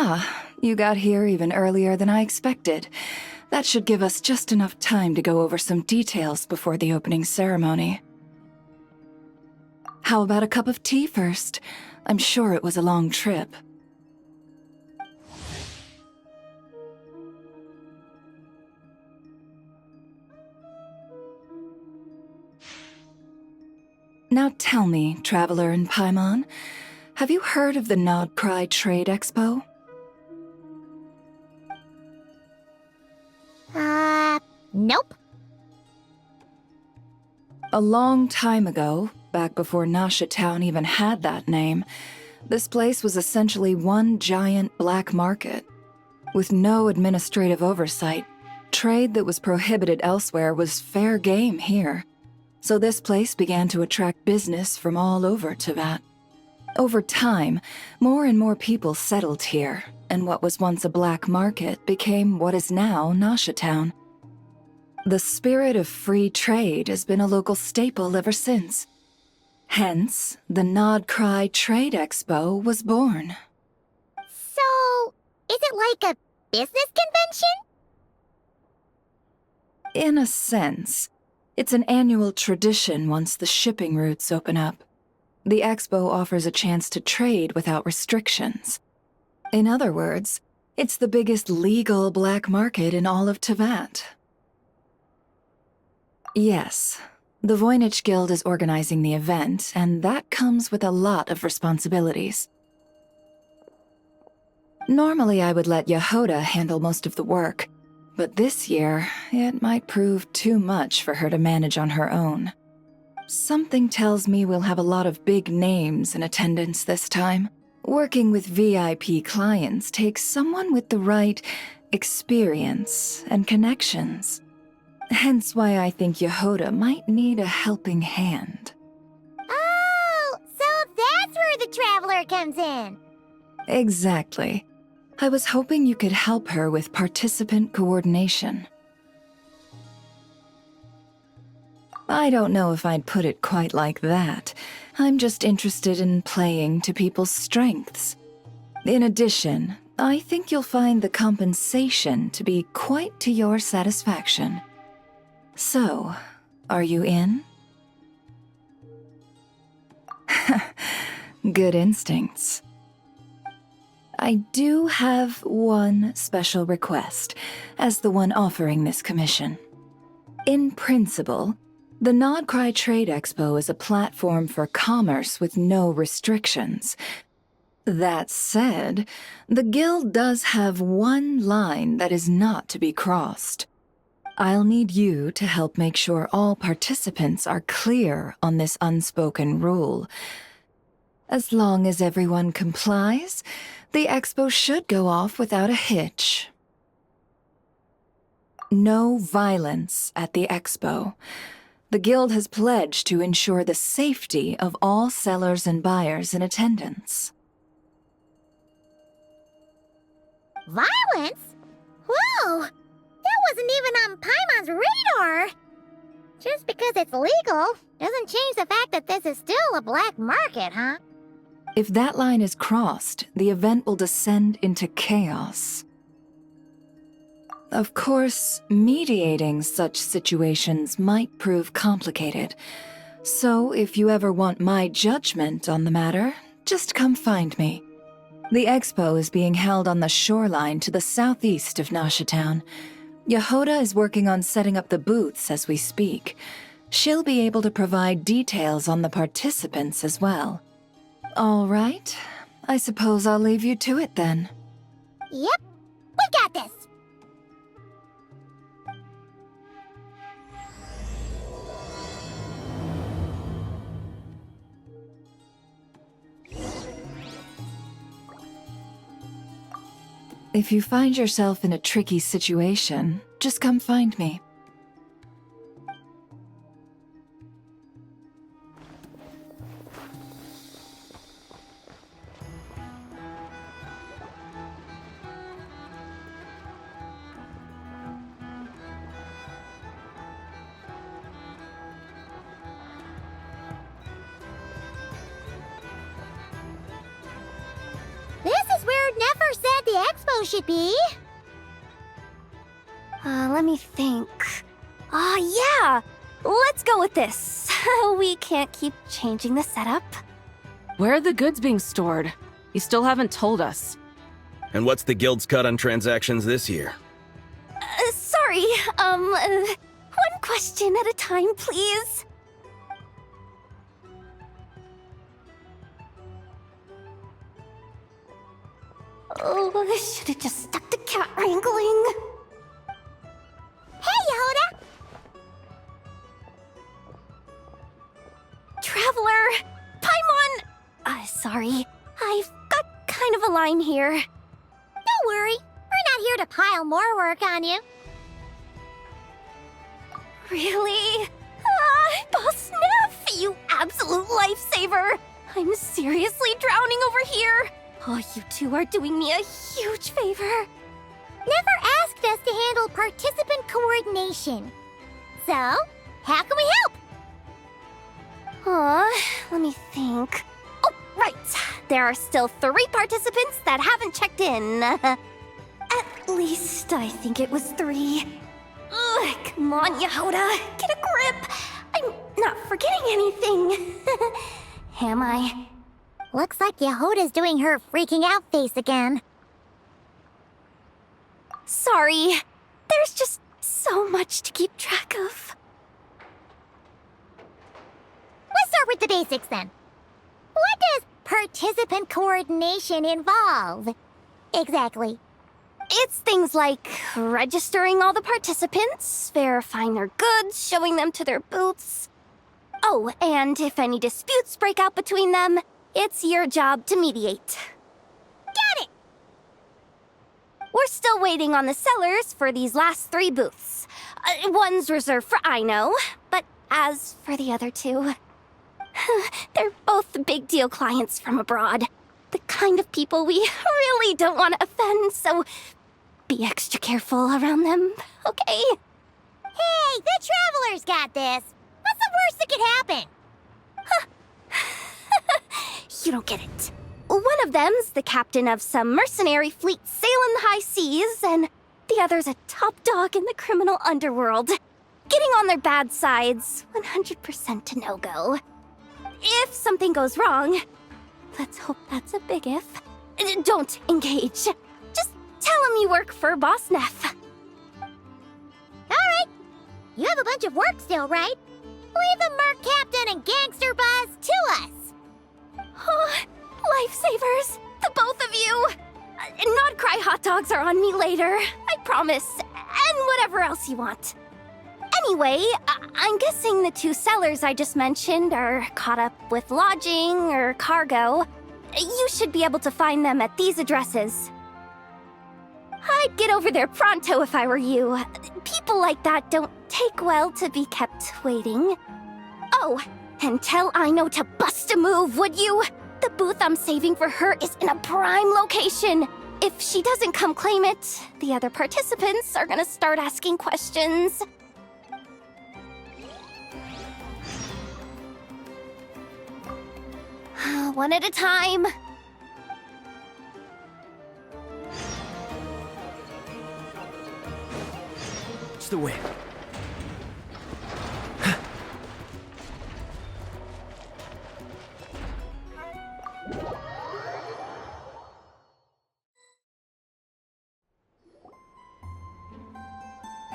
Ah, you got here even earlier than I expected. That should give us just enough time to go over some details before the opening ceremony. How about a cup of tea first? I'm sure it was a long trip. Now tell me, Traveler in Paimon, have you heard of the Nod Cry Trade Expo? Nope. A long time ago, back before Nasha Town even had that name, this place was essentially one giant black market. With no administrative oversight, trade that was prohibited elsewhere was fair game here. So this place began to attract business from all over Teyvat. Over time, more and more people settled here, and what was once a black market became what is now Nasha Town. The spirit of free trade has been a local staple ever since. Hence, the Nod Cry Trade Expo was born. So, is it like a business convention? In a sense, it's an annual tradition once the shipping routes open up. The expo offers a chance to trade without restrictions. In other words, it's the biggest legal black market in all of Teyvat. Yes, the Voynich Guild is organizing the event, and that comes with a lot of responsibilities. Normally I would let Yehoda handle most of the work, but this year, it might prove too much for her to manage on her own. Something tells me we'll have a lot of big names in attendance this time. Working with VIP clients takes someone with the right experience and connections. Hence why I think Yehoda might need a helping hand. Oh, so that's where the Traveler comes in. Exactly. I was hoping you could help her with participant coordination. I don't know if I'd put it quite like that. I'm just interested in playing to people's strengths. In addition, I think you'll find the compensation to be quite to your satisfaction. So, are you in? Good instincts. I do have one special request, as the one offering this commission. In principle, the Nod Cry Trade Expo is a platform for commerce with no restrictions. That said, the Guild does have one line that is not to be crossed. I'll need you to help make sure all participants are clear on this unspoken rule. As long as everyone complies, the expo should go off without a hitch. No violence at the expo. The Guild has pledged to ensure the safety of all sellers and buyers in attendance. Violence? Whoa! That wasn't even on Paimon's radar! Just because it's legal doesn't change the fact that this is still a black market, huh? If that line is crossed, the event will descend into chaos. Of course, mediating such situations might prove complicated. So if you ever want my judgment on the matter, just come find me. The expo is being held on the shoreline to the southeast of Nasha Town. Yehoda is working on setting up the booths as we speak. She'll be able to provide details on the participants as well. All right, I suppose I'll leave you to it then. Yep, we got this! If you find yourself in a tricky situation, just come find me. This is where it never said the expo should be. Let me think. Yeah! Let's go with this. We can't keep changing the setup. Where are the goods being stored? You still haven't told us. And what's the guild's cut on transactions this year? Sorry, one question at a time, please. Oh, I should have just stuck to cat wrangling. Hey, Yehuda! Traveler! Paimon! Sorry. I've got kind of a line here. Don't worry. We're not here to pile more work on you. Really? Boss Neff, you absolute lifesaver! I'm seriously drowning over here. Oh, you two are doing me a huge favor. Never asked us to handle participant coordination. So, how can we help? Let me think. Oh, right. There are still 3 participants that haven't checked in. At least I think it was 3. Ugh, come on, Yehuda. Get a grip. I'm not forgetting anything. Am I? Looks like Yehuda's doing her freaking out face again. Sorry. There's just so much to keep track of. Let's start with the basics then. What does participant coordination involve? Exactly. It's things like registering all the participants, verifying their goods, showing them to their booths. Oh, and if any disputes break out between them, it's your job to mediate. Got it! We're still waiting on the sellers for these last 3 booths. One's reserved for Aino, but as for the other 2, they're both big deal clients from abroad. The kind of people we really don't want to offend, so be extra careful around them, okay? Hey, the Traveler's got this. What's the worst that could happen? You don't get it. One of them's the captain of some mercenary fleet sailing the high seas, and the other's a top dog in the criminal underworld. Getting on their bad sides, 100% a no-go. If something goes wrong, let's hope that's a big if, don't engage. Just tell him you work for Boss Neff. Alright. You have a bunch of work still, right? Leave the merc captain and gangster boss to us. Oh, lifesavers, the both of you. Not cry hot dogs are on me later, I promise. And whatever else you want. Anyway, I'm guessing the 2 sellers I just mentioned are caught up with lodging or cargo. You should be able to find them at these addresses. I'd get over there pronto if I were you. People like that don't take well to be kept waiting. Oh, and tell Aino to bust a move, would you? The booth I'm saving for her is in a prime location. If she doesn't come claim it, the other participants are gonna start asking questions. One at a time. It's the way.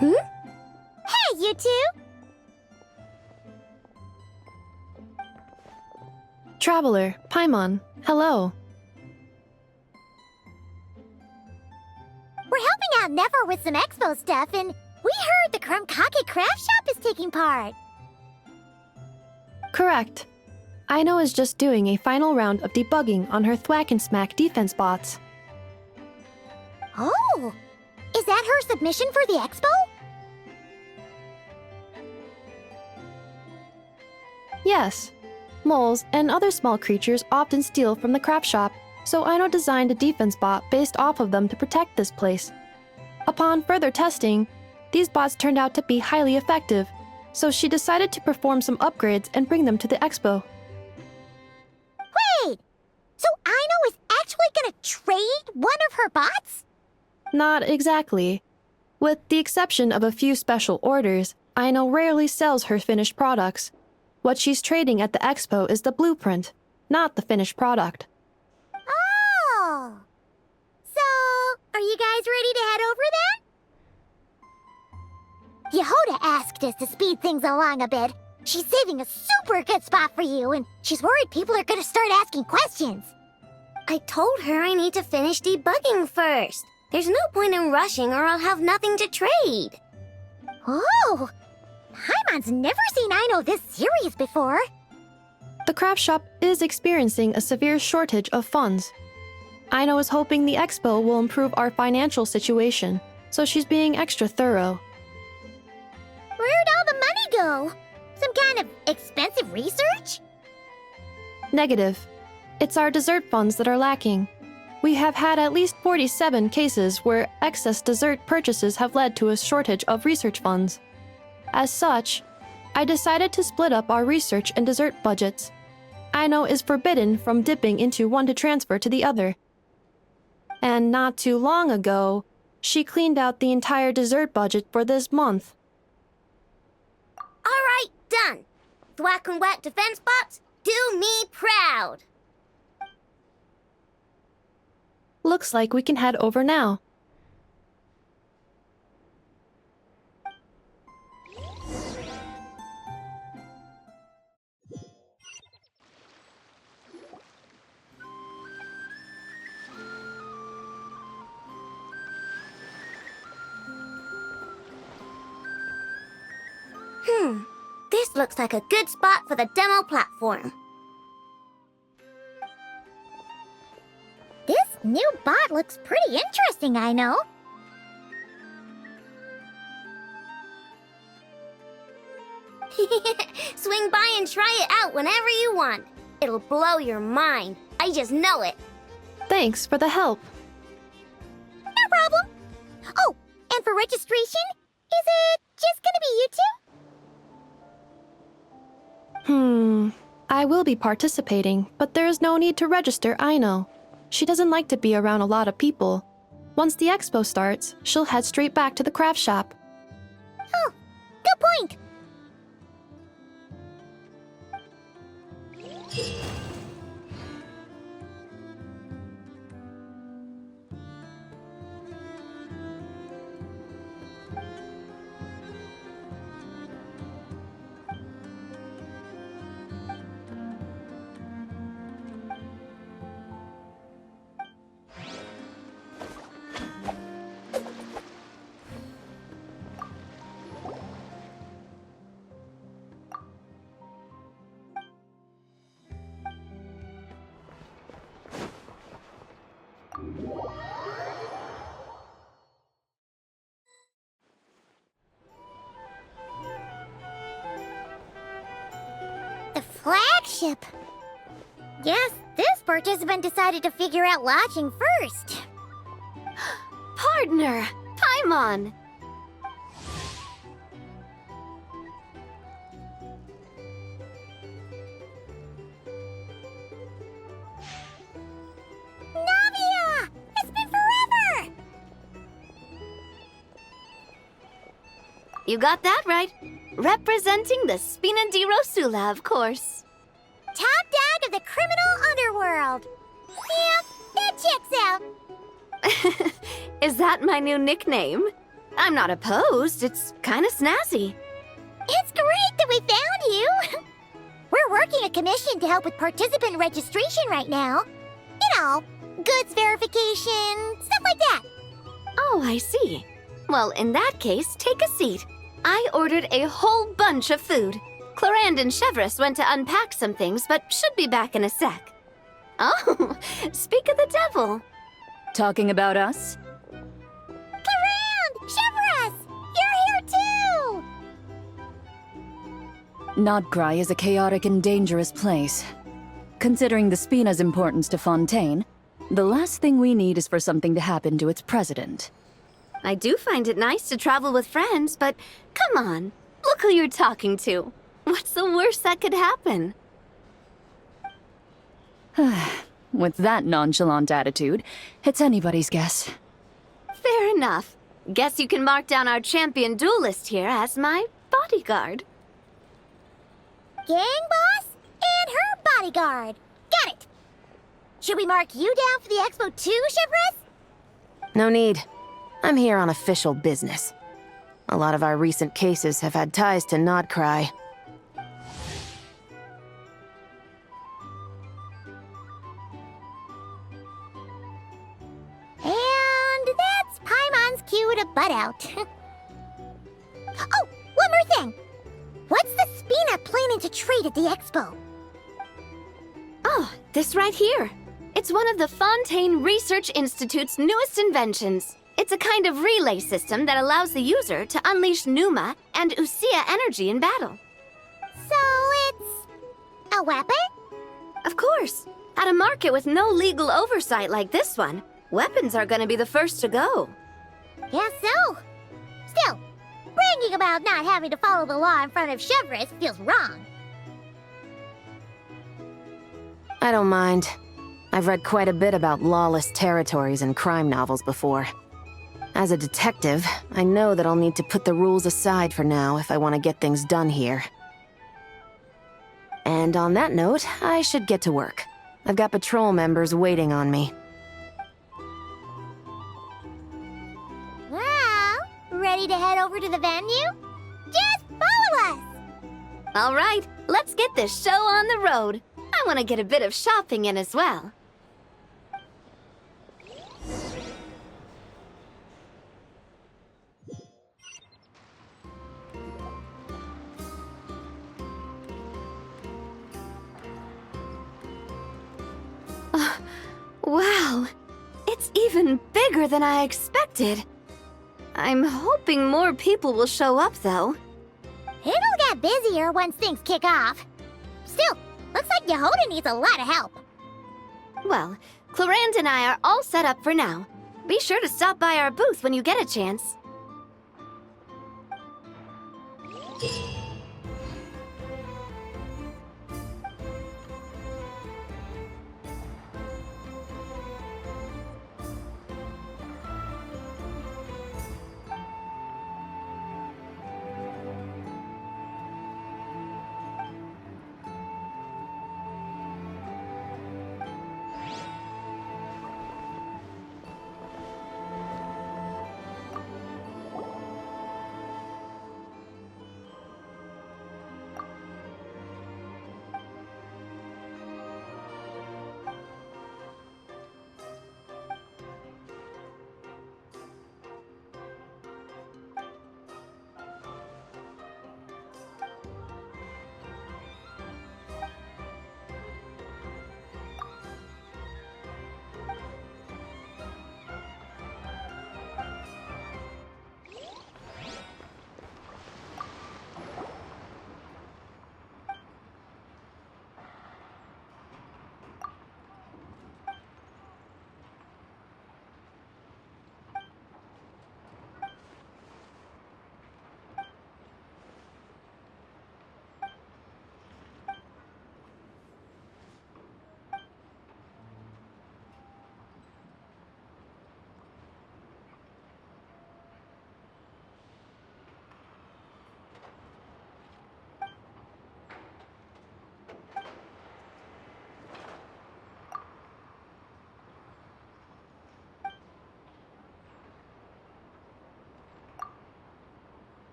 Hey, you two! Traveler, Paimon, hello. We're helping out Nefer with some expo stuff, and we heard the Krumkake craft shop is taking part. Correct. Aino is just doing a final round of debugging on her Thwack and Smack defense bots. Oh! Is that her submission for the expo? Yes. Moles and other small creatures often steal from the craft shop, so Aino designed a defense bot based off of them to protect this place. Upon further testing, these bots turned out to be highly effective, so she decided to perform some upgrades and bring them to the expo. Wait! So Aino is actually gonna trade one of her bots? Not exactly. With the exception of a few special orders, Aino rarely sells her finished products. What she's trading at the expo is the blueprint, not the finished product. Oh! So, are you guys ready to head over then? Yehoda asked us to speed things along a bit. She's saving a super good spot for you, and she's worried people are gonna start asking questions. I told her I need to finish debugging first. There's no point in rushing or I'll have nothing to trade. Oh! Paimon's never seen Aino this serious before. The craft shop is experiencing a severe shortage of funds. Aino is hoping the expo will improve our financial situation, so she's being extra thorough. Where'd all the money go? Some kind of expensive research? Negative. It's our dessert funds that are lacking. We have had at least 47 cases where excess dessert purchases have led to a shortage of research funds. As such, I decided to split up our research and dessert budgets. Aino is forbidden from dipping into one to transfer to the other. And not too long ago, she cleaned out the entire dessert budget for this month. All right, done. Thwack and whack defense bots, do me proud. Looks like we can head over now. This looks like a good spot for the demo platform. This new bot looks pretty interesting, I know. Swing by and try it out whenever you want. It'll blow your mind. I just know it. Thanks for the help. No problem. Oh, and for registration, is it just gonna be you two? I will be participating, but there is no need to register, Aino. She doesn't like to be around a lot of people. Once the expo starts, she'll head straight back to the craft shop. Oh, good point. The flagship. Guess this participant decided to figure out lodging first. Partner, Paimon. Navia! It's been forever! You got that right. Representing the Spina di Rosula, of course. Top dog of the criminal underworld. Yeah, that checks out. Is that my new nickname? I'm not opposed. It's kind of snazzy. It's great that we found you. We're working a commission to help with participant registration right now. You know, goods verification, stuff like that. Oh, I see. Well, in that case, take a seat. I ordered a whole bunch of food. Clarand and Chevreuse went to unpack some things, but should be back in a sec. Oh, speak of the devil. Talking about us? Clarand! Chevreuse! You're here too! Nodcry is a chaotic and dangerous place. Considering the Spina's importance to Fontaine, the last thing we need is for something to happen to its president. I do find it nice to travel with friends, but come on, look who you're talking to. What's the worst that could happen? With that nonchalant attitude, it's anybody's guess. Fair enough. Guess you can mark down our champion duelist here as my bodyguard. Gang boss and her bodyguard. Got it. Should we mark you down for the expo too, Chivalrous? No need. I'm here on official business. A lot of our recent cases have had ties to Nodcry. And that's Paimon's cue to butt out. Oh, one more thing. What's the Spina planning to trade at the expo? Oh, this right here. It's one of the Fontaine Research Institute's newest inventions. It's a kind of relay system that allows the user to unleash Numa and Usia energy in battle. So it's a weapon? Of course. At a market with no legal oversight like this one, weapons are gonna be the first to go. Guess so. Still, bragging about not having to follow the law in front of Chivalrous feels wrong. I don't mind. I've read quite a bit about lawless territories and crime novels before. As a detective, I know that I'll need to put the rules aside for now if I want to get things done here. And on that note, I should get to work. I've got patrol members waiting on me. Well, ready to head over to the venue? Just follow us! All right, let's get this show on the road. I want to get a bit of shopping in as well. Wow, it's even bigger than I expected. I'm hoping more people will show up, though. It'll get busier once things kick off. Still, looks like Yehoda needs a lot of help. Well, Clarand and I are all set up for now. Be sure to stop by our booth when you get a chance.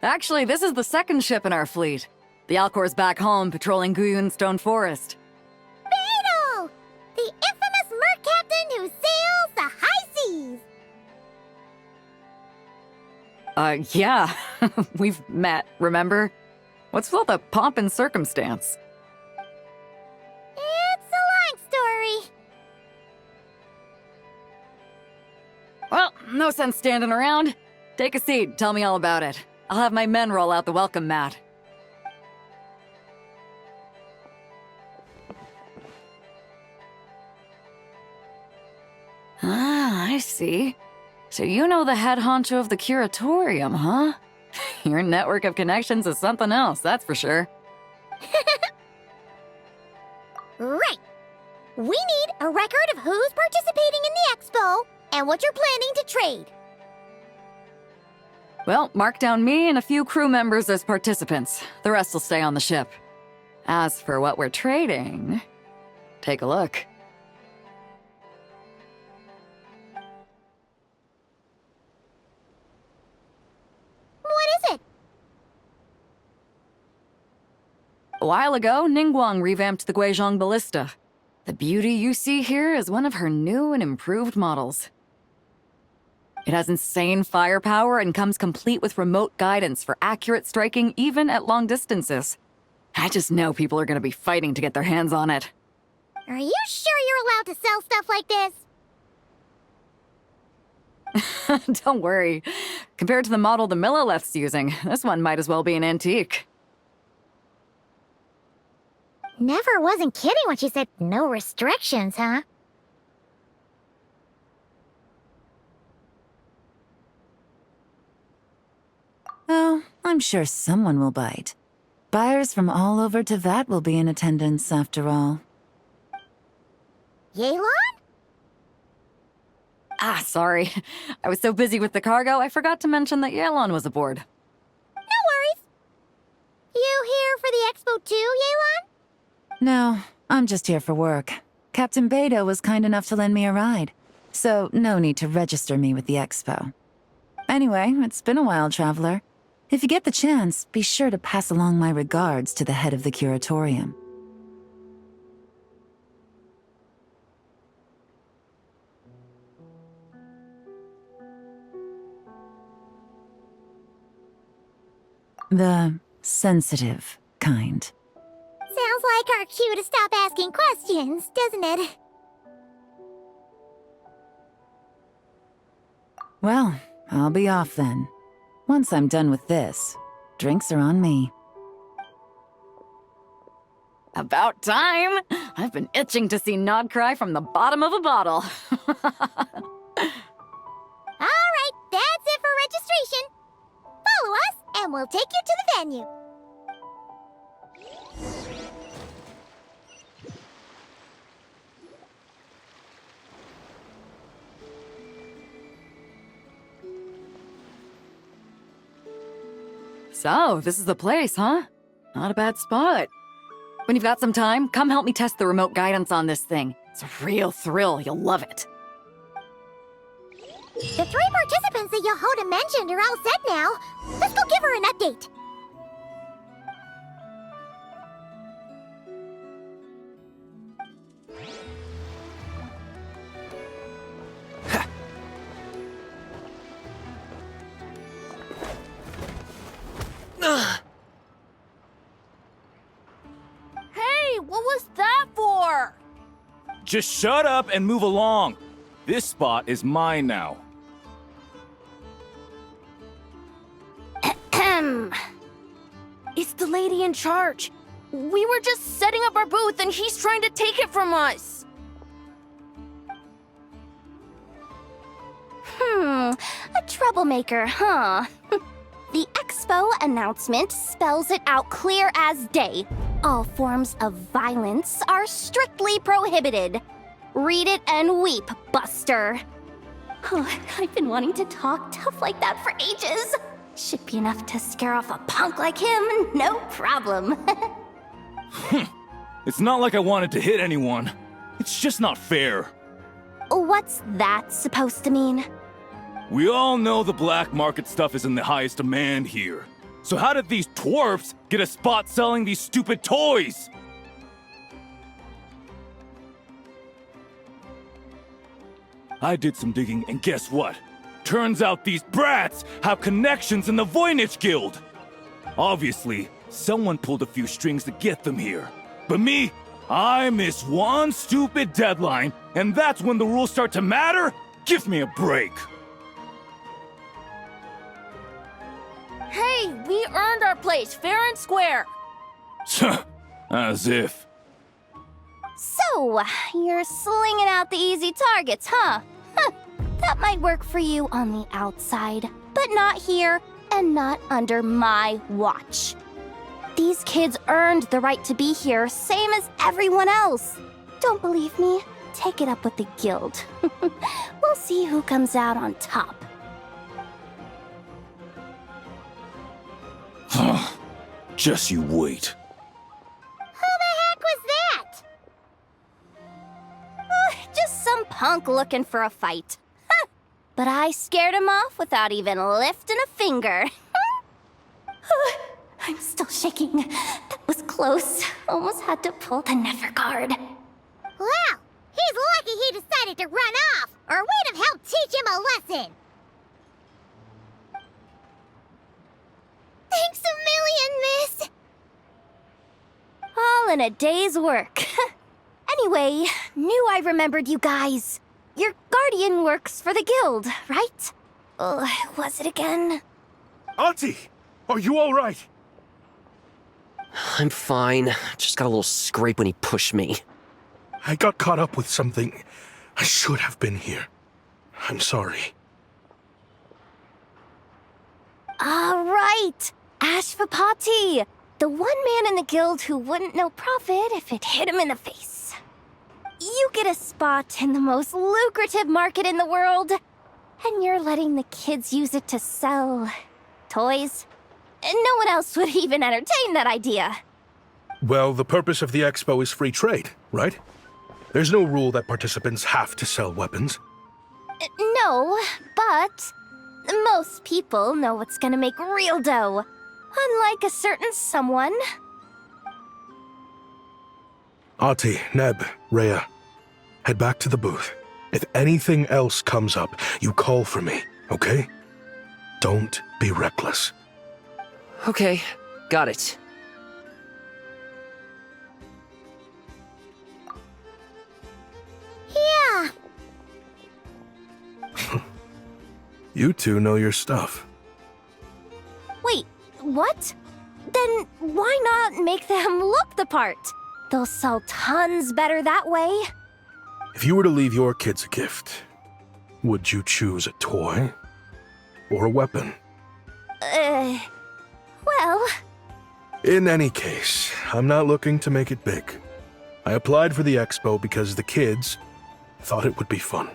Actually, this is the second ship in our fleet. The Alcor's back home patrolling Guyun Stone Forest. Beetle! The infamous merc captain who sails the high seas! Yeah. We've met, remember? What's with all the pomp and circumstance? It's a long story. Well, no sense standing around. Take a seat, tell me all about it. I'll have my men roll out the welcome mat. Ah, I see. So you know the head honcho of the curatorium, huh? Your network of connections is something else, that's for sure. Right. We need a record of who's participating in the expo and what you're planning to trade. Well, mark down me and a few crew members as participants. The rest will stay on the ship. As for what we're trading, take a look. What is it? A while ago, Ningguang revamped the Guizhong Ballista. The beauty you see here is one of her new and improved models. It has insane firepower and comes complete with remote guidance for accurate striking even at long distances. I just know people are going to be fighting to get their hands on it. Are you sure you're allowed to sell stuff like this? Don't worry. Compared to the model the Millileth's using, this one might as well be an antique. Never wasn't kidding when she said no restrictions, huh? Oh, I'm sure someone will bite. Buyers from all over Teyvat will be in attendance, after all. Yelan? Ah, sorry. I was so busy with the cargo, I forgot to mention that Yelan was aboard. No worries. You here for the expo too, Yelan? No, I'm just here for work. Captain Beidou was kind enough to lend me a ride, so no need to register me with the expo. Anyway, it's been a while, Traveler. If you get the chance, be sure to pass along my regards to the head of the curatorium. The sensitive kind. Sounds like our cue to stop asking questions, doesn't it? Well, I'll be off then. Once I'm done with this, drinks are on me. About time! I've been itching to see Nod cry from the bottom of a bottle. Alright, that's it for registration. Follow us, and we'll take you to the venue. So, this is the place, huh? Not a bad spot. When you've got some time, come help me test the remote guidance on this thing. It's a real thrill, you'll love it. The 3 participants that Yehoda mentioned are all set now. Let's go give her an update. Hey, what was that for? Just shut up and move along. This spot is mine now. It's the lady in charge. We were just setting up our booth and he's trying to take it from us. A troublemaker, huh? The expo announcement spells it out clear as day. All forms of violence are strictly prohibited. Read it and weep, Buster. I've been wanting to talk tough like that for ages. Should be enough to scare off a punk like him, no problem. It's not like I wanted to hit anyone. It's just not fair. What's that supposed to mean? We all know the black market stuff is in the highest demand here. So how did these dwarfs get a spot selling these stupid toys? I did some digging, and guess what? Turns out these brats have connections in the Voynich Guild. Obviously, someone pulled a few strings to get them here. But me, I miss one stupid deadline, and that's when the rules start to matter? Give me a break. We earned our place fair and square. As if. So, you're slinging out the easy targets, huh? That might work for you on the outside, but not here and not under my watch. These kids earned the right to be here, same as everyone else. Don't believe me? Take it up with the guild. We'll see who comes out on top. Just you wait. Who the heck was that? Just some punk looking for a fight. But I scared him off without even lifting a finger. I'm still shaking. That was close. Almost had to pull the never guard. Well, he's lucky he decided to run off, or we'd have helped teach him a lesson. Thanks a million, miss. All in a day's work. Anyway, knew I remembered you guys. Your guardian works for the guild, right? Was it again? Auntie! Are you alright? I'm fine. Just got a little scrape when he pushed me. I got caught up with something. I should have been here. I'm sorry. Right! Ashvapati! The one man in the guild who wouldn't know profit if it hit him in the face. You get a spot in the most lucrative market in the world, and you're letting the kids use it to sell toys. And no one else would even entertain that idea. Well, the purpose of the expo is free trade, right? There's no rule that participants have to sell weapons. No, but most people know what's gonna make real dough. Unlike a certain someone. Ati, Neb, Rhea, head back to the booth. If anything else comes up, you call for me, okay? Don't be reckless. Okay, got it. Yeah. You two know your stuff. Wait, what? Then why not make them look the part? They'll sell tons better that way. If you were to leave your kids a gift, would you choose a toy or a weapon? Well... In any case, I'm not looking to make it big. I applied for the expo because the kids thought it would be fun.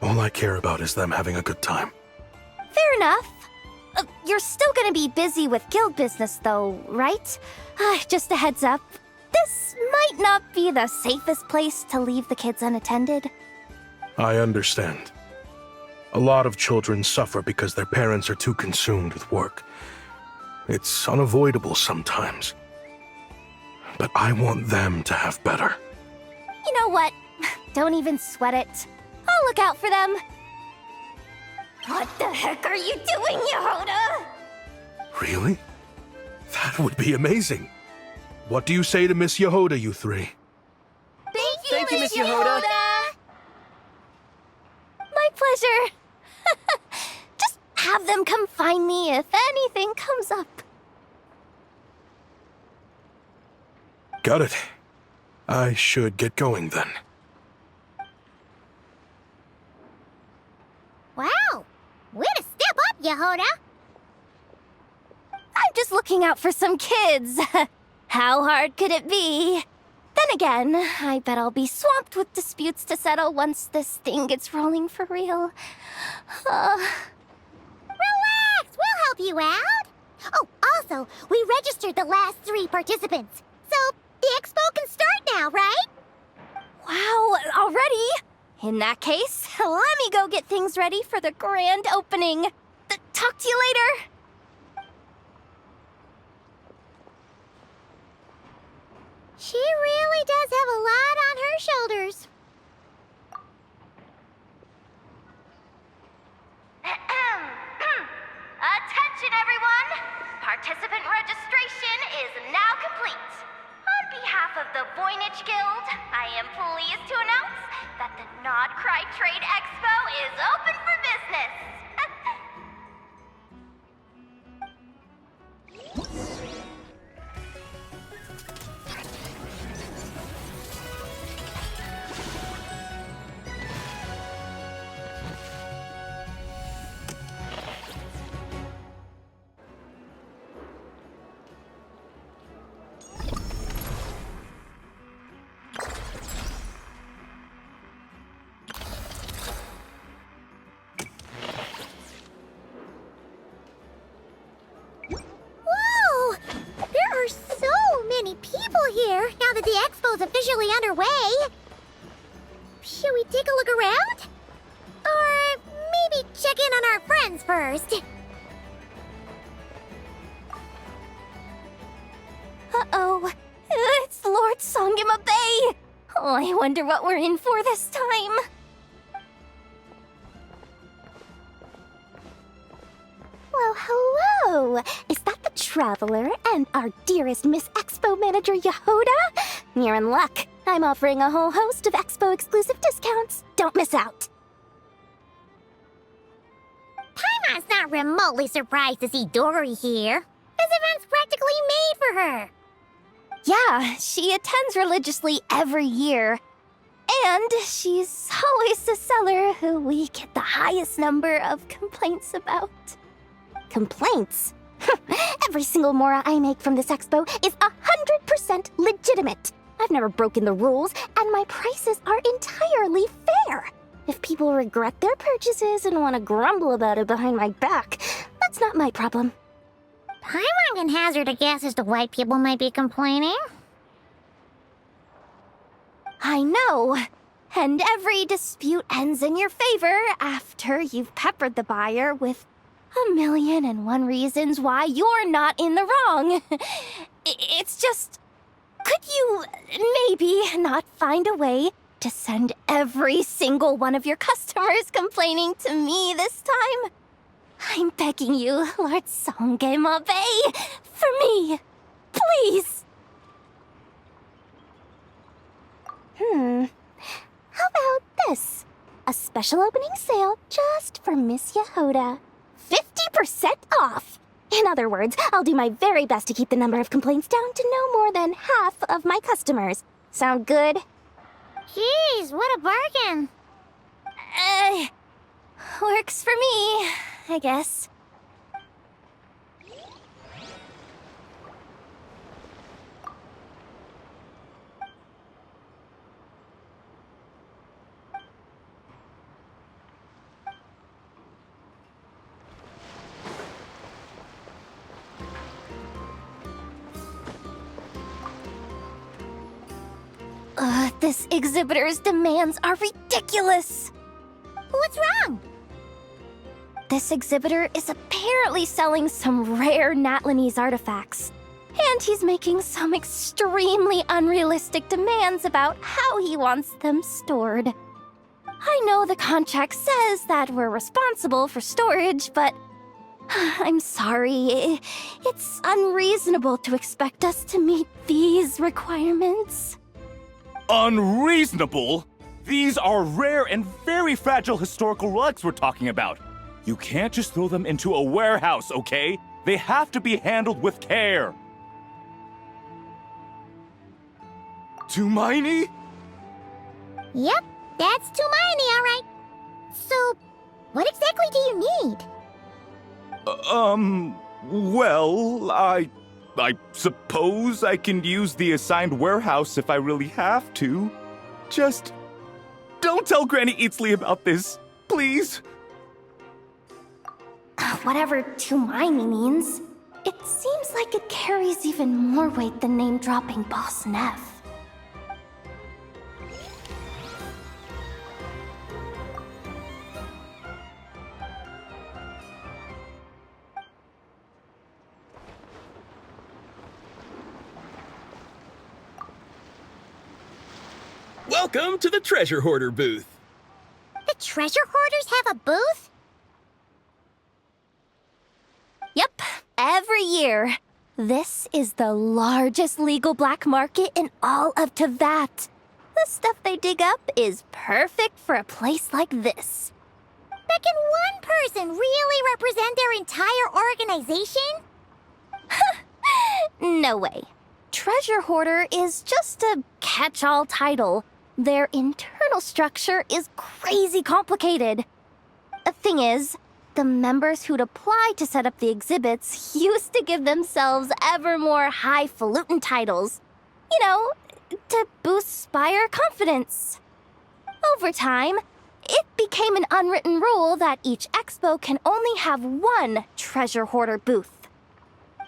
All I care about is them having a good time. Fair enough. You're still gonna be busy with guild business though, right? Just a heads up. This might not be the safest place to leave the kids unattended. I understand. A lot of children suffer because their parents are too consumed with work. It's unavoidable sometimes. But I want them to have better. You know what? Don't even sweat it. I'll look out for them. What the heck are you doing, Yehoda? Really? That would be amazing. What do you say to Miss Yehoda, you three? Thank you, Miss Yehoda. My pleasure. Just have them come find me if anything comes up. Got it. I should get going then. Wow. Way to step up, Yehoda. I'm just looking out for some kids. How hard could it be? Then again, I bet I'll be swamped with disputes to settle once this thing gets rolling for real. Relax, we'll help you out. Oh, also, we registered the last 3 participants. So, the expo can start now, right? Wow, already? In that case, let me go get things ready for the grand opening. Talk to you later. She really does have a lot on her shoulders. Attention, everyone! Participant registration is now complete. On behalf of the Voynich Guild, I am pleased to announce that the Nod Cry Trade Expo is open for business. that the expo's officially underway. Should we take a look around? Or maybe check in on our friends first? Uh-oh. It's Lord Songima Bay! Oh, I wonder what we're in for this time. Well, hello! Is that the Traveler and our dearest Miss Expo Manager Yehoda? You're in luck. I'm offering a whole host of Expo exclusive discounts. Don't miss out. Paimon's not remotely surprised to see Dory here. This event's practically made for her. Yeah, she attends religiously every year. And she's always the seller who we get the highest number of complaints about. Complaints? Every single mora I make from this expo is 100% legitimate. I've never broken the rules, and my prices are entirely fair. If people regret their purchases and want to grumble about it behind my back, that's not my problem. Paimon can hazard a guess as to why people might be complaining. I know. And every dispute ends in your favor after you've peppered the buyer with 1,000,001 reasons why you're not in the wrong. It's just... Could you maybe not find a way to send every single one of your customers complaining to me this time? I'm begging you, Lord Songema Bay, for me, please. How about this? A special opening sale just for Miss Yehoda. 50% off! In other words, I'll do my very best to keep the number of complaints down to no more than half of my customers. Sound good? Jeez, what a bargain. Works for me, I guess. This exhibitor's demands are ridiculous! What's wrong? This exhibitor is apparently selling some rare Natlanese artifacts. And he's making some extremely unrealistic demands about how he wants them stored. I know the contract says that we're responsible for storage, but I'm sorry. It's unreasonable to expect us to meet these requirements. Unreasonable? These are rare and very fragile historical relics we're talking about. You can't just throw them into a warehouse, okay? They have to be handled with care. Tumaini? Yep, that's Tumaini, all right. So, what exactly do you need? Well, I suppose I can use the assigned warehouse if I really have to. Just don't tell Granny Eatsley about this, please. Whatever Tumaini means, it seems like it carries even more weight than name-dropping Boss Neff. Welcome to the Treasure Hoarder booth. The treasure hoarders have a booth? Yep, every year. This is the largest legal black market in all of Teyvat. The stuff they dig up is perfect for a place like this. But can one person really represent their entire organization? No way. Treasure Hoarder is just a catch-all title. Their internal structure is crazy complicated. The thing is, the members who'd apply to set up the exhibits used to give themselves ever more highfalutin titles. You know, to boost buyer confidence. Over time, it became an unwritten rule that each expo can only have one Treasure Hoarder booth.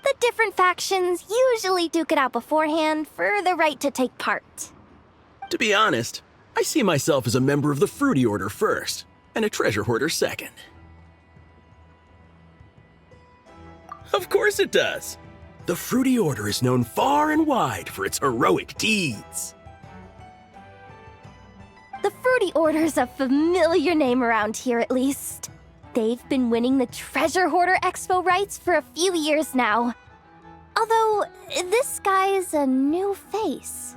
The different factions usually duke it out beforehand for the right to take part. To be honest, I see myself as a member of the Fruity Order first, and a treasure hoarder second. Of course it does. The Fruity Order is known far and wide for its heroic deeds. The Fruity Order's a familiar name around here, at least. They've been winning the Treasure Hoarder Expo rights for a few years now. Although, this guy's a new face.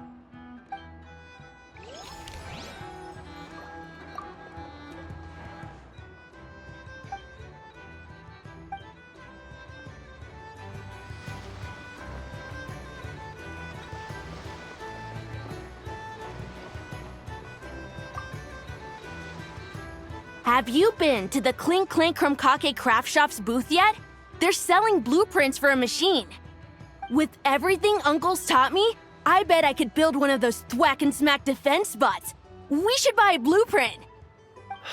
Have you been to the Clink Clink Krumkake Craft Shop's booth yet? They're selling blueprints for a machine. With everything Uncle's taught me, I bet I could build one of those thwack and smack defense bots. We should buy a blueprint.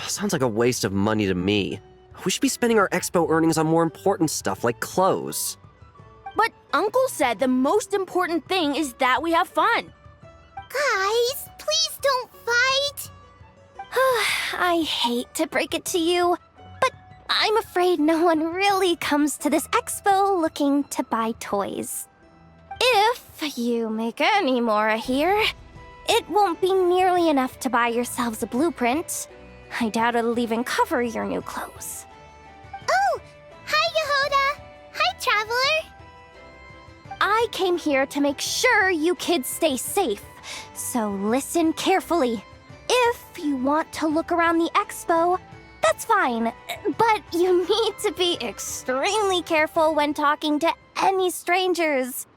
Sounds like a waste of money to me. We should be spending our expo earnings on more important stuff like clothes. But Uncle said the most important thing is that we have fun. Guys, please don't fight. I hate to break it to you, but I'm afraid no one really comes to this expo looking to buy toys. If you make any more here, it won't be nearly enough to buy yourselves a blueprint. I doubt it'll even cover your new clothes. Oh, hi, Yehoda. Hi, Traveler. I came here to make sure you kids stay safe, so listen carefully. If you want to look around the expo, that's fine, but you need to be extremely careful when talking to any strangers,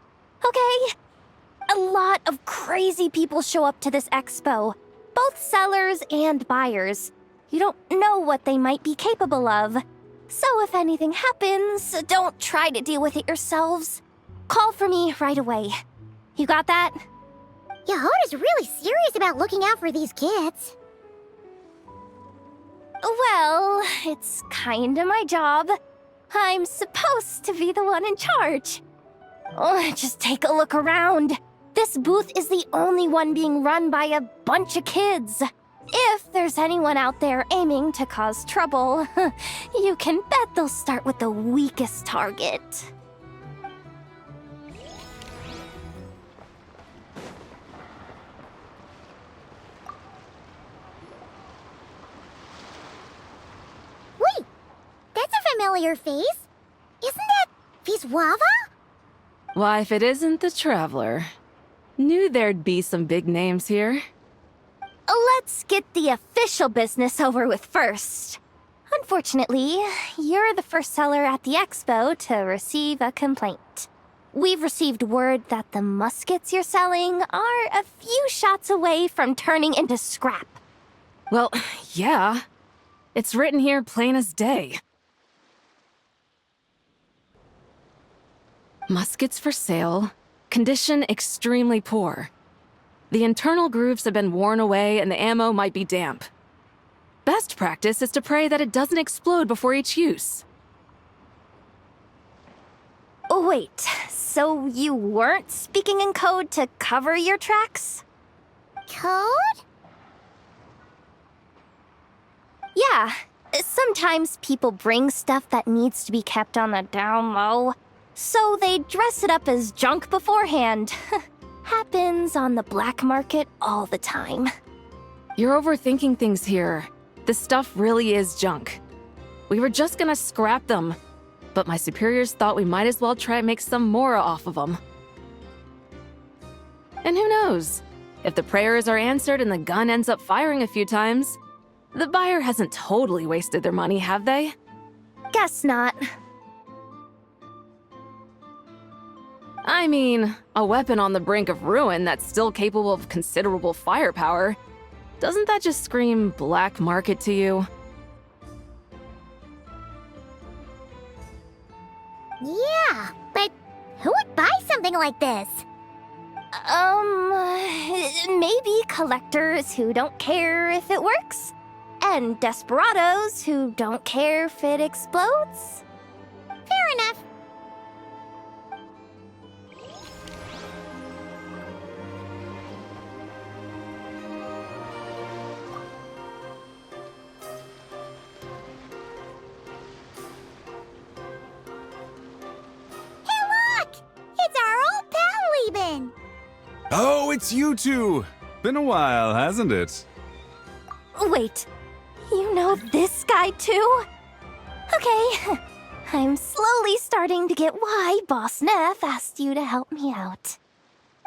okay? A lot of crazy people show up to this expo, both sellers and buyers. You don't know what they might be capable of. So if anything happens, don't try to deal with it yourselves. Call for me right away. You got that? Yehoda's really serious about looking out for these kids. Well, it's kinda my job. I'm supposed to be the one in charge. Oh, just take a look around. This booth is the only one being run by a bunch of kids. If there's anyone out there aiming to cause trouble, you can bet they'll start with the weakest target. Wait, that's a familiar face. Isn't that Viswava? Why, if it isn't the Traveler. Knew there'd be some big names here. Let's get the official business over with first. Unfortunately, you're the first seller at the expo to receive a complaint. We've received word that the muskets you're selling are a few shots away from turning into scrap. Well, yeah. It's written here plain as day. Muskets for sale. Condition extremely poor. The internal grooves have been worn away and the ammo might be damp. Best practice is to pray that it doesn't explode before each use. Oh, wait, so you weren't speaking in code to cover your tracks? Code? Yeah, sometimes people bring stuff that needs to be kept on the down low, so they dress it up as junk beforehand. Happens on the black market all the time. You're overthinking things here. This stuff really is junk. We were just gonna scrap them, but my superiors thought we might as well try and make some more off of them. And who knows? If the prayers are answered and the gun ends up firing a few times, the buyer hasn't totally wasted their money, have they? Guess not. I mean, a weapon on the brink of ruin that's still capable of considerable firepower. Doesn't that just scream black market to you? Yeah, but who would buy something like this? Maybe collectors who don't care if it works, and desperados who don't care if it explodes. Fair enough. Oh, it's you two! Been a while, hasn't it? Wait, you know this guy too? Okay, I'm slowly starting to get why Boss Neff asked you to help me out.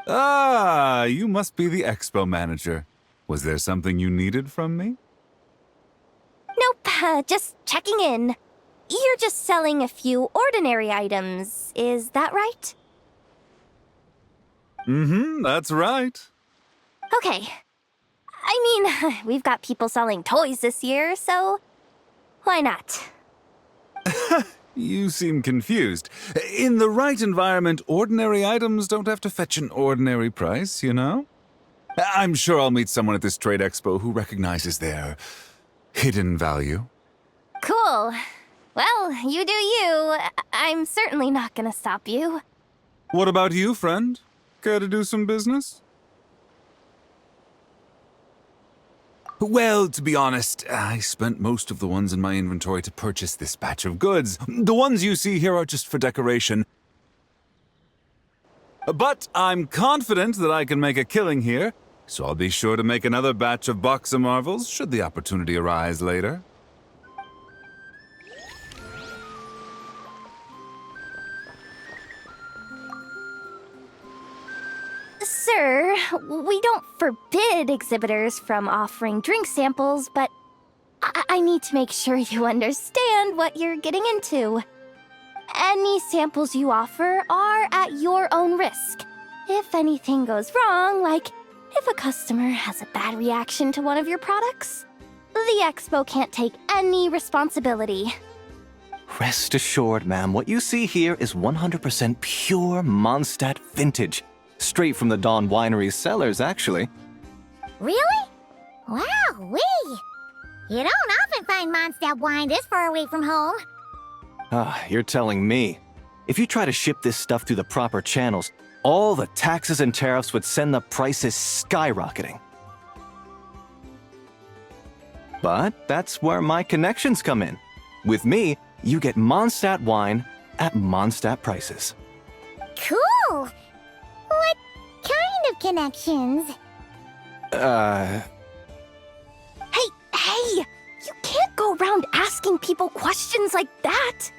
Ah, you must be the expo manager. Was there something you needed from me? Nope, just checking in. You're just selling a few ordinary items, is that right? Mm-hmm, that's right. Okay. I mean, we've got people selling toys this year, so why not? You seem confused. In the right environment, ordinary items don't have to fetch an ordinary price, you know? I'm sure I'll meet someone at this trade expo who recognizes their hidden value. Cool. Well, you do you. I'm certainly not gonna stop you. What about you, friend? Care to do some business? Well, to be honest, I spent most of the ones in my inventory to purchase this batch of goods. The ones you see here are just for decoration. But I'm confident that I can make a killing here, so I'll be sure to make another batch of Box of Marvels should the opportunity arise later. Sir, we don't forbid exhibitors from offering drink samples, but I need to make sure you understand what you're getting into. Any samples you offer are at your own risk. If anything goes wrong, like if a customer has a bad reaction to one of your products, the expo can't take any responsibility. Rest assured, ma'am, what you see here is 100% pure Mondstadt vintage. Straight from the Dawn Winery's cellars, actually. Really? Wow-wee! You don't often find Mondstadt wine this far away from home. Ah, you're telling me. If you try to ship this stuff through the proper channels, all the taxes and tariffs would send the prices skyrocketing. But that's where my connections come in. With me, you get Mondstadt wine at Mondstadt prices. Cool! What kind of connections? Hey! You can't go around asking people questions like that!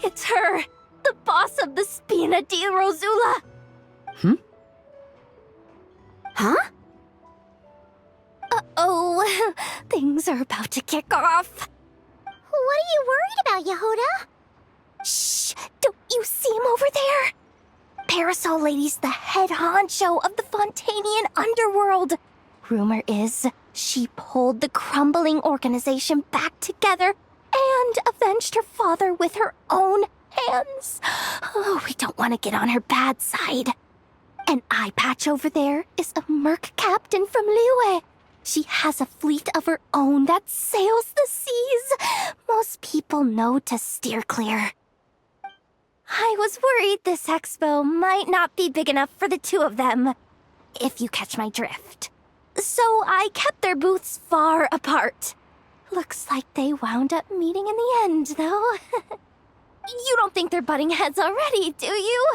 It's her! The boss of the Spina di Rosula! Huh? Uh-oh, things are about to kick off. What are you worried about, Yehuda? Shh! Don't you see him over there? Parasol Lady's the head honcho of the Fontanian underworld. Rumor is she pulled the crumbling organization back together and avenged her father with her own hands. Oh, we don't want to get on her bad side. An eye patch over there is a merc captain from Liyue. She has a fleet of her own that sails the seas. Most people know to steer clear. I was worried this expo might not be big enough for the two of them, if you catch my drift. So I kept their booths far apart. Looks like they wound up meeting in the end, though. You don't think they're butting heads already, do you?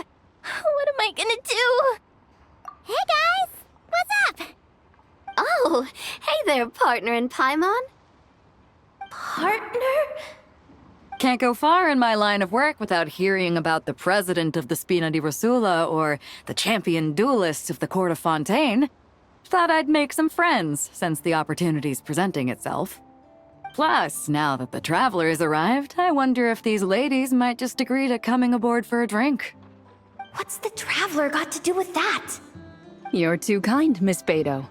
What am I gonna do? Hey guys! What's up? Oh, hey there, partner in Paimon. Partner? Can't go far in my line of work without hearing about the president of the Spina di Rosula or the champion duelist of the court of Fontaine. Thought I'd make some friends since the opportunity's presenting itself. Plus, now that the travelers arrived, I wonder if these ladies might just agree to coming aboard for a drink. What's the traveler got to do with that? You're too kind, Miss Beto.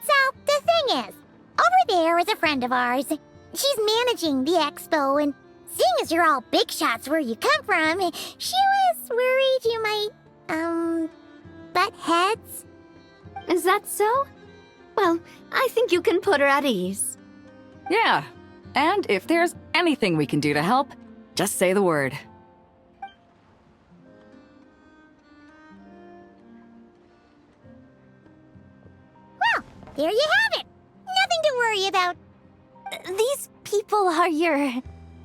So, the thing is, over there is a friend of ours. She's managing the expo, and seeing as you're all big shots where you come from, she was worried you might, butt heads. Is that so? Well, I think you can put her at ease. Yeah, and if there's anything we can do to help, just say the word. Well, there you have it. Nothing to worry about. These people are your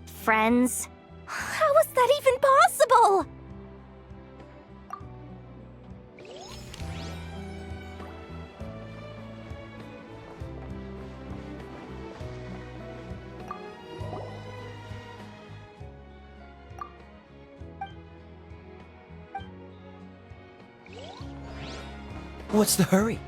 friends? How is that even possible? What's the hurry?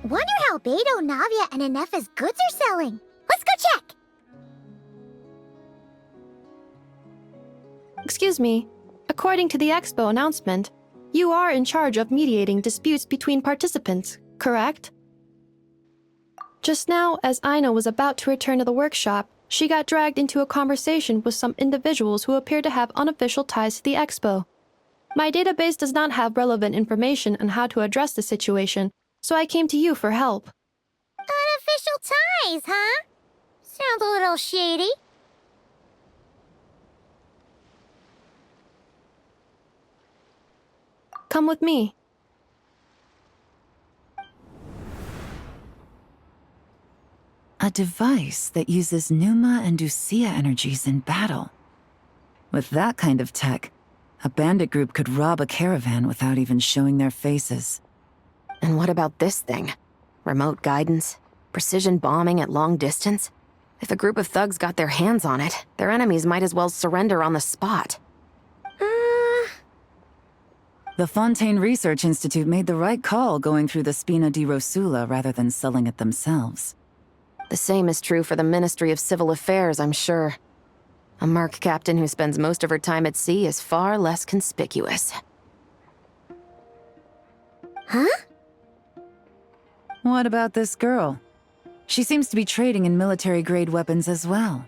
Wonder how Beto, Navia, and Anefa's goods are selling. Let's go check. Excuse me. According to the expo announcement, you are in charge of mediating disputes between participants, correct? Just now, as Aino was about to return to the workshop, she got dragged into a conversation with some individuals who appear to have unofficial ties to the expo. My database does not have relevant information on how to address the situation, so I came to you for help. Unofficial ties, huh? Sounds a little shady. Come with me. A device that uses Numa and Usia energies in battle. With that kind of tech, a bandit group could rob a caravan without even showing their faces. And what about this thing? Remote guidance? Precision bombing at long distance? If a group of thugs got their hands on it, their enemies might as well surrender on the spot. The Fontaine Research Institute made the right call going through the Spina di Rosula rather than selling it themselves. The same is true for the Ministry of Civil Affairs, I'm sure. A merc captain who spends most of her time at sea is far less conspicuous. Huh? What about this girl? She seems to be trading in military-grade weapons as well.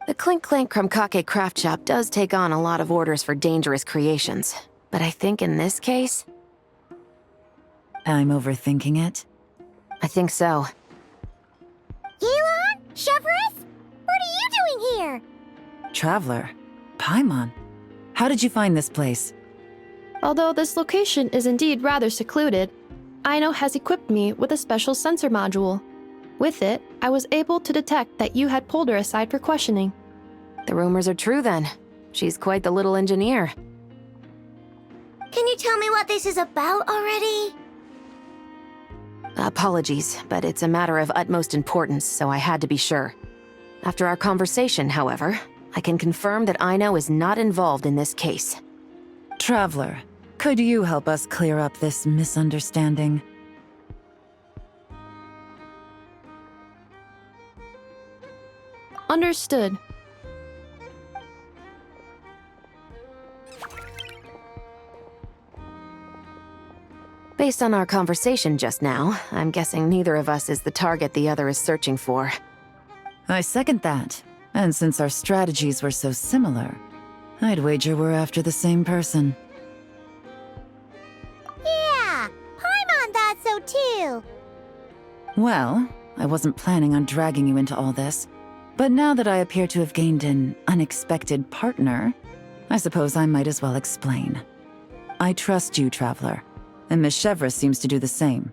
The Clink Clank Krumkake craft shop does take on a lot of orders for dangerous creations, but I think in this case... I'm overthinking it? I think so. Elon? Chevrolet? What are you doing here? Traveler? Paimon? How did you find this place? Although this location is indeed rather secluded, Aino has equipped me with a special sensor module. With it, I was able to detect that you had pulled her aside for questioning. The rumors are true then. She's quite the little engineer. Can you tell me what this is about already? Apologies, but it's a matter of utmost importance, so I had to be sure. After our conversation, however, I can confirm that Aino is not involved in this case. Traveler, could you help us clear up this misunderstanding? Understood. Based on our conversation just now, I'm guessing neither of us is the target the other is searching for. I second that. And since our strategies were so similar, I'd wager we're after the same person. Yeah, Paimon thought so too. Well, I wasn't planning on dragging you into all this, but now that I appear to have gained an unexpected partner, I suppose I might as well explain. I trust you, Traveler, and Miss Chevra seems to do the same.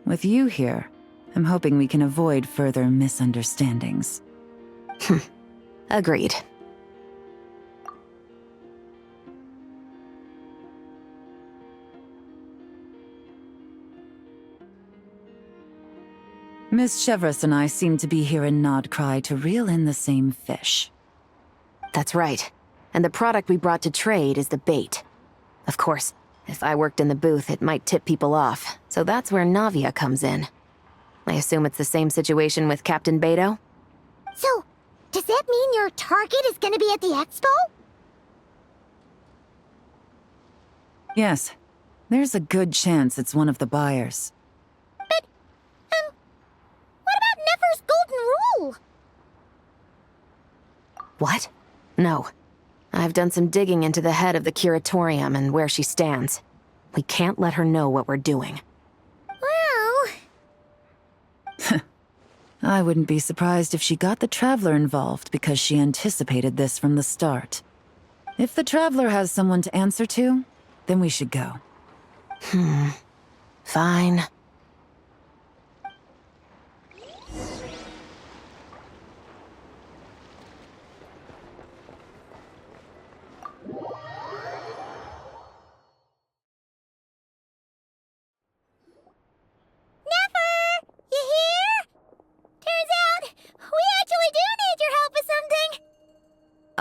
With you here, I'm hoping we can avoid further misunderstandings. Agreed. Miss Chevras and I seem to be here in Nodcry to reel in the same fish. That's right. And the product we brought to trade is the bait. Of course, if I worked in the booth, it might tip people off, so that's where Navia comes in. I assume it's the same situation with Captain Beto? So, does that mean your target is gonna be at the expo? Yes, there's a good chance it's one of the buyers. But, what about Nefer's golden rule? What? No. I've done some digging into the head of the curatorium and where she stands. We can't let her know what we're doing. Well... I wouldn't be surprised if she got the Traveler involved because she anticipated this from the start. If the Traveler has someone to answer to, then we should go. Fine.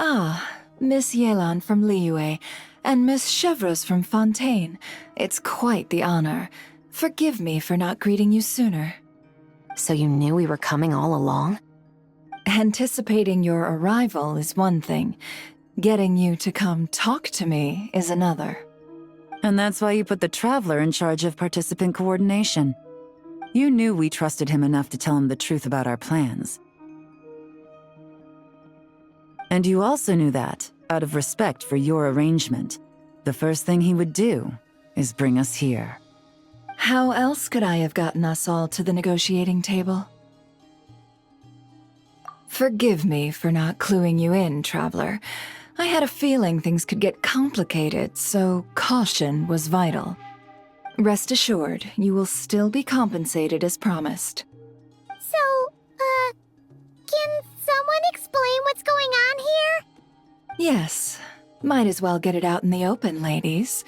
Ah, Miss Yelan from Liyue, and Miss Chevreuse from Fontaine. It's quite the honor. Forgive me for not greeting you sooner. So you knew we were coming all along? Anticipating your arrival is one thing. Getting you to come talk to me is another. And that's why you put the Traveler in charge of participant coordination. You knew we trusted him enough to tell him the truth about our plans. And you also knew that, out of respect for your arrangement, the first thing he would do is bring us here. How else could I have gotten us all to the negotiating table? Forgive me for not cluing you in, Traveler. I had a feeling things could get complicated, so caution was vital. Rest assured, you will still be compensated as promised. So, can someone explain what's going on here? Yes. Might as well get it out in the open, ladies.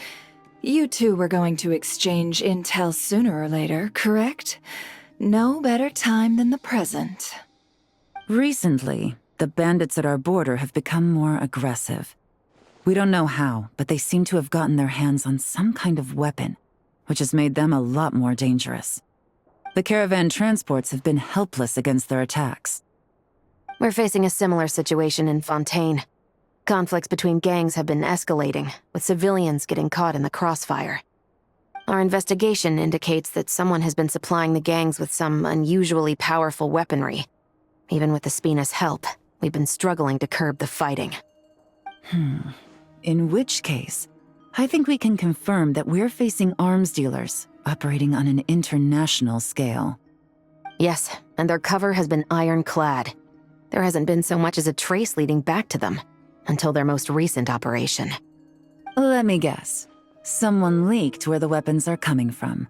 You two were going to exchange intel sooner or later, correct? No better time than the present. Recently, the bandits at our border have become more aggressive. We don't know how, but they seem to have gotten their hands on some kind of weapon, which has made them a lot more dangerous. The caravan transports have been helpless against their attacks. We're facing a similar situation in Fontaine. Conflicts between gangs have been escalating, with civilians getting caught in the crossfire. Our investigation indicates that someone has been supplying the gangs with some unusually powerful weaponry. Even with the Spina's help, we've been struggling to curb the fighting. In which case, I think we can confirm that we're facing arms dealers operating on an international scale. Yes, and their cover has been ironclad. There hasn't been so much as a trace leading back to them, until their most recent operation. Let me guess. Someone leaked where the weapons are coming from.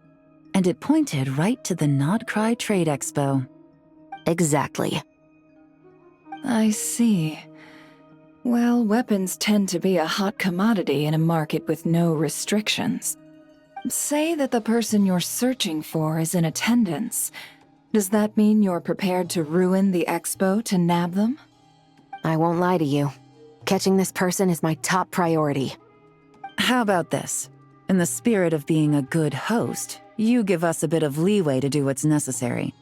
And it pointed right to the Nodcry Trade Expo. Exactly. I see. Well, weapons tend to be a hot commodity in a market with no restrictions. Say that the person you're searching for is in attendance. Does that mean you're prepared to ruin the expo to nab them? I won't lie to you. Catching this person is my top priority. How about this? In the spirit of being a good host, you give us a bit of leeway to do what's necessary.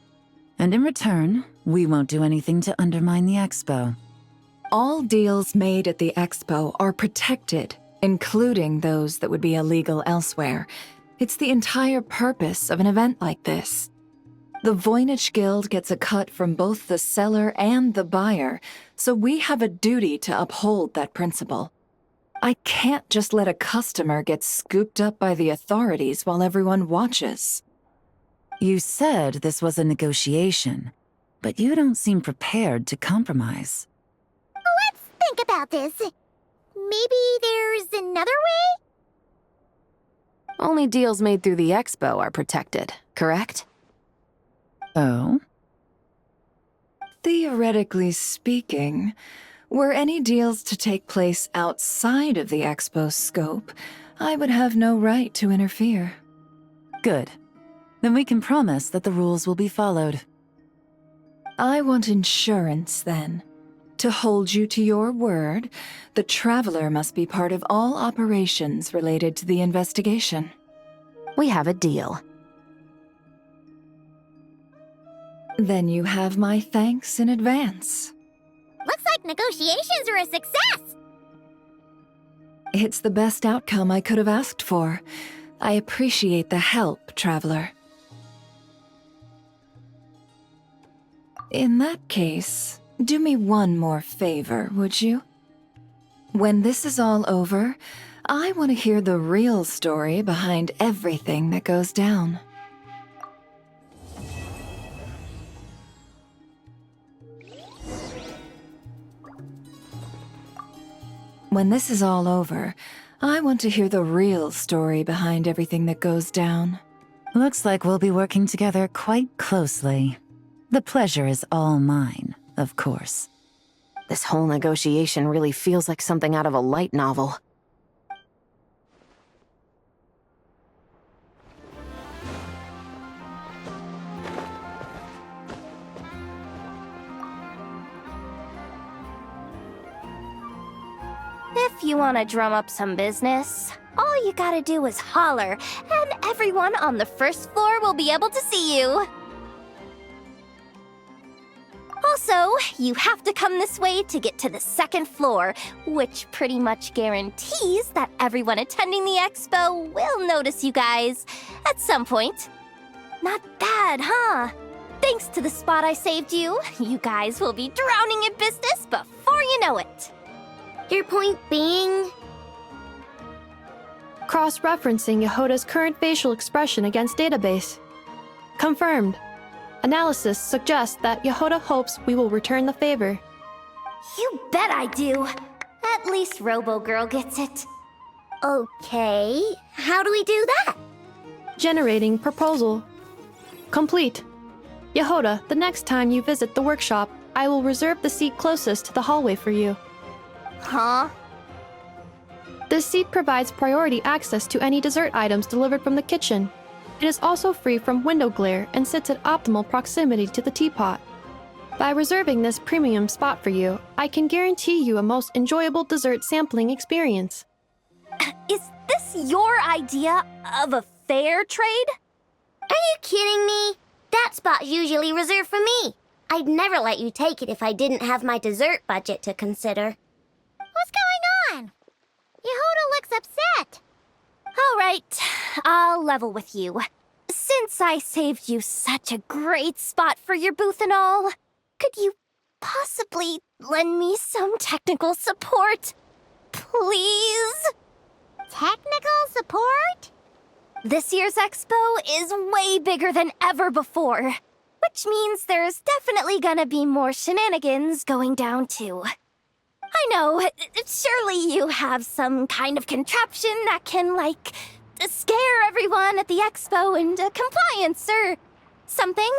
And in return, we won't do anything to undermine the expo. All deals made at the expo are protected, including those that would be illegal elsewhere. It's the entire purpose of an event like this. The Voynich Guild gets a cut from both the seller and the buyer, so we have a duty to uphold that principle. I can't just let a customer get scooped up by the authorities while everyone watches. You said this was a negotiation, but you don't seem prepared to compromise. Let's think about this. Maybe there's another way? Only deals made through the expo are protected, correct? Oh? Theoretically speaking, were any deals to take place outside of the expo's scope, I would have no right to interfere. Good. Then we can promise that the rules will be followed. I want insurance, then. To hold you to your word, the Traveler must be part of all operations related to the investigation. We have a deal. Then you have my thanks in advance. Looks like negotiations are a success! It's the best outcome I could have asked for. I appreciate the help, Traveler. In that case, do me one more favor, would you? When this is all over, I want to hear the real story behind everything that goes down. When this is all over, I want to hear the real story behind everything that goes down. Looks like we'll be working together quite closely. The pleasure is all mine, of course. This whole negotiation really feels like something out of a light novel. If you want to drum up some business, all you gotta do is holler, and everyone on the first floor will be able to see you. Also, you have to come this way to get to the second floor, which pretty much guarantees that everyone attending the expo will notice you guys at some point. Not bad, huh? Thanks to the spot I saved you, you guys will be drowning in business before you know it. Your point being? Cross-referencing Yehoda's current facial expression against database. Confirmed. Analysis suggests that Yehoda hopes we will return the favor. You bet I do. At least Robo-Girl gets it. Okay, how do we do that? Generating proposal. Complete. Yehoda, the next time you visit the workshop, I will reserve the seat closest to the hallway for you. Huh? This seat provides priority access to any dessert items delivered from the kitchen. It is also free from window glare and sits at optimal proximity to the teapot. By reserving this premium spot for you, I can guarantee you a most enjoyable dessert sampling experience. Is this your idea of a fair trade? Are you kidding me? That spot's usually reserved for me. I'd never let you take it if I didn't have my dessert budget to consider. What's going on? Yehoda looks upset. All right, I'll level with you. Since I saved you such a great spot for your booth and all, could you possibly lend me some technical support? Please? Technical support? This year's expo is way bigger than ever before, which means there's definitely gonna be more shenanigans going down too. I know, surely you have some kind of contraption that can, like, scare everyone at the expo into compliance or something.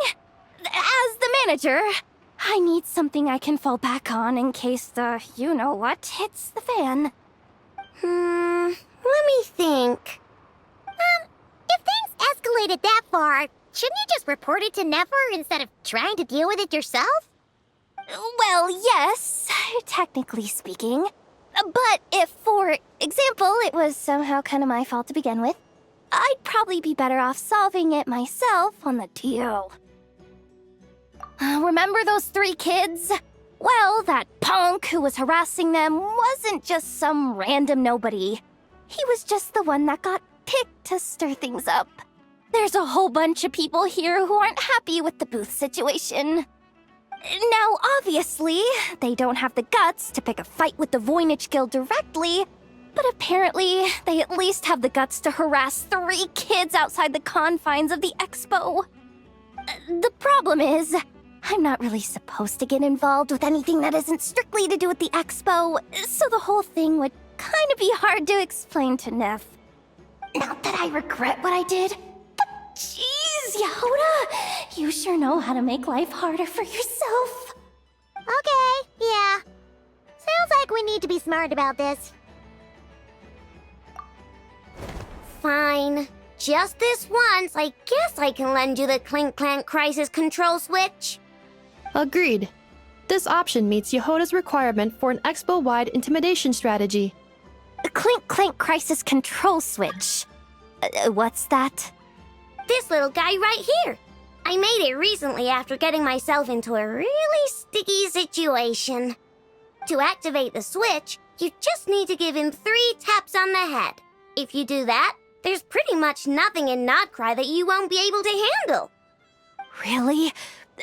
As the manager, I need something I can fall back on in case the you-know-what hits the fan. Let me think. If things escalated that far, shouldn't you just report it to Nefer instead of trying to deal with it yourself? Well, yes, technically speaking. But if, for example, it was somehow kind of my fault to begin with, I'd probably be better off solving it myself on the DL. Remember those 3 kids? Well, that punk who was harassing them wasn't just some random nobody. He was just the one that got picked to stir things up. There's a whole bunch of people here who aren't happy with the booth situation. Now, obviously, they don't have the guts to pick a fight with the Voynich Guild directly, but apparently, they at least have the guts to harass 3 kids outside the confines of the expo. The problem is, I'm not really supposed to get involved with anything that isn't strictly to do with the expo, so the whole thing would kind of be hard to explain to Neff. Not that I regret what I did, but jeez, Yehoda, you sure know how to make life harder for yourself. Okay, yeah. Sounds like we need to be smart about this. Fine. Just this once, I guess I can lend you the Clink Clank Crisis Control Switch. Agreed. This option meets Yehoda's requirement for an expo-wide intimidation strategy. The Clink Clank Crisis Control Switch. What's that? This little guy right here. I made it recently after getting myself into a really sticky situation. To activate the switch, you just need to give him 3 taps on the head. If you do that, there's pretty much nothing in Nodcry that you won't be able to handle. Really?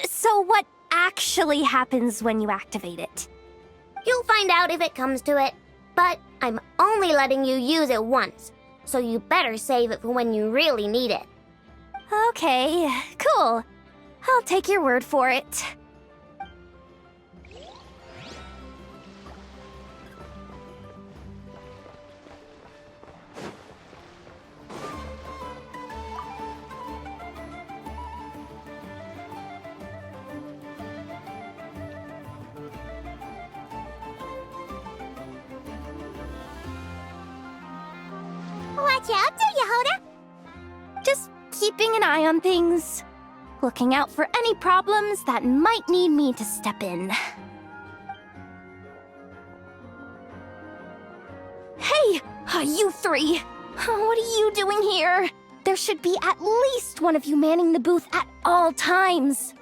So what actually happens when you activate it? You'll find out if it comes to it, but I'm only letting you use it once, so you better save it for when you really need it. Okay, cool. I'll take your word for it. Watch out, do you, Hoda? Just keeping an eye on things. Looking out for any problems that might need me to step in. Hey, you 3! What are you doing here? There should be at least one of you manning the booth at all times.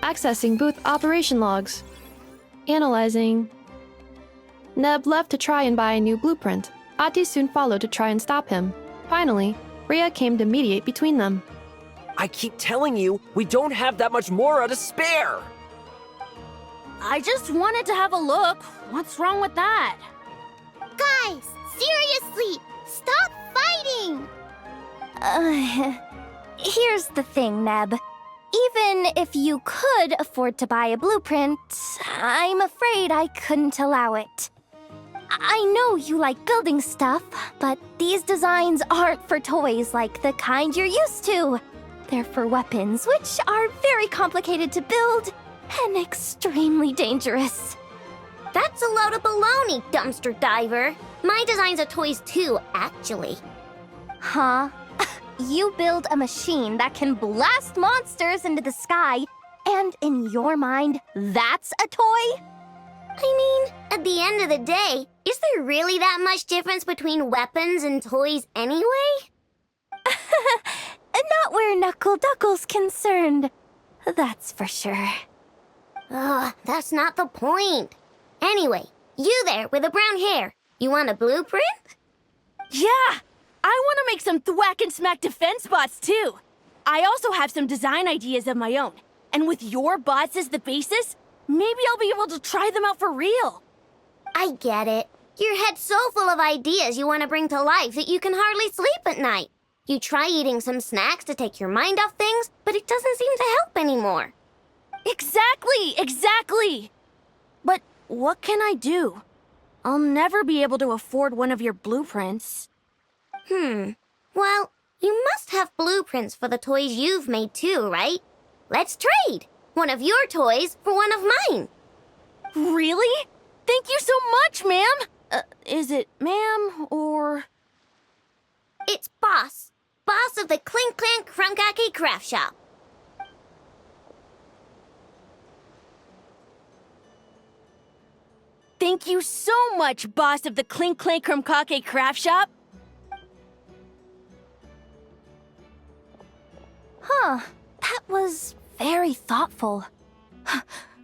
Accessing booth operation logs. Analyzing. Neb left to try and buy a new blueprint. Ati soon followed to try and stop him. Finally, Rhea came to mediate between them. I keep telling you, we don't have that much Mora to spare! I just wanted to have a look. What's wrong with that? Guys, seriously, stop fighting! Here's the thing, Neb. Even if you could afford to buy a blueprint, I'm afraid I couldn't allow it. I know you like building stuff, but these designs aren't for toys like the kind you're used to. They're for weapons, which are very complicated to build and extremely dangerous. That's a load of baloney, dumpster diver. My designs are toys too, actually. Huh? You build a machine that can blast monsters into the sky, and in your mind, that's a toy? I mean, at the end of the day, is there really that much difference between weapons and toys anyway? Not where Knuckle Duckle's concerned. That's for sure. Ugh, that's not the point. Anyway, you there with the brown hair, you want a blueprint? Yeah! I want to make some thwack and smack defense bots too. I also have some design ideas of my own. And with your bots as the basis, maybe I'll be able to try them out for real. I get it. Your head's so full of ideas you want to bring to life that you can hardly sleep at night. You try eating some snacks to take your mind off things, but it doesn't seem to help anymore. Exactly! But what can I do? I'll never be able to afford one of your blueprints. Well, you must have blueprints for the toys you've made too, right? Let's trade! One of your toys for one of mine. Really? Thank you so much, ma'am! Is it ma'am or... It's Boss. Boss of the Clink Clank Krumkake Craft Shop. Thank you so much, boss of the Clink Clank Krumkake Craft Shop. Huh, that was very thoughtful.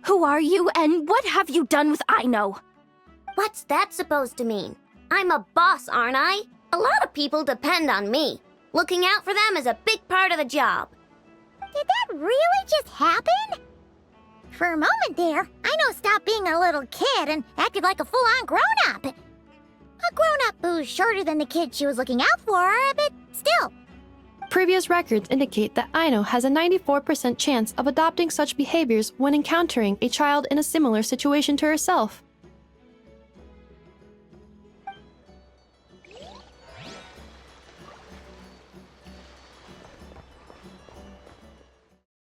Who are you, and what have you done with Aino? What's that supposed to mean? I'm a boss, aren't I? A lot of people depend on me. Looking out for them is a big part of the job. Did that really just happen? For a moment there, Aino stopped being a little kid and acted like a full-on grown-up. A grown-up who's shorter than the kid she was looking out for, but still. Previous records indicate that Aino has a 94% chance of adopting such behaviors when encountering a child in a similar situation to herself.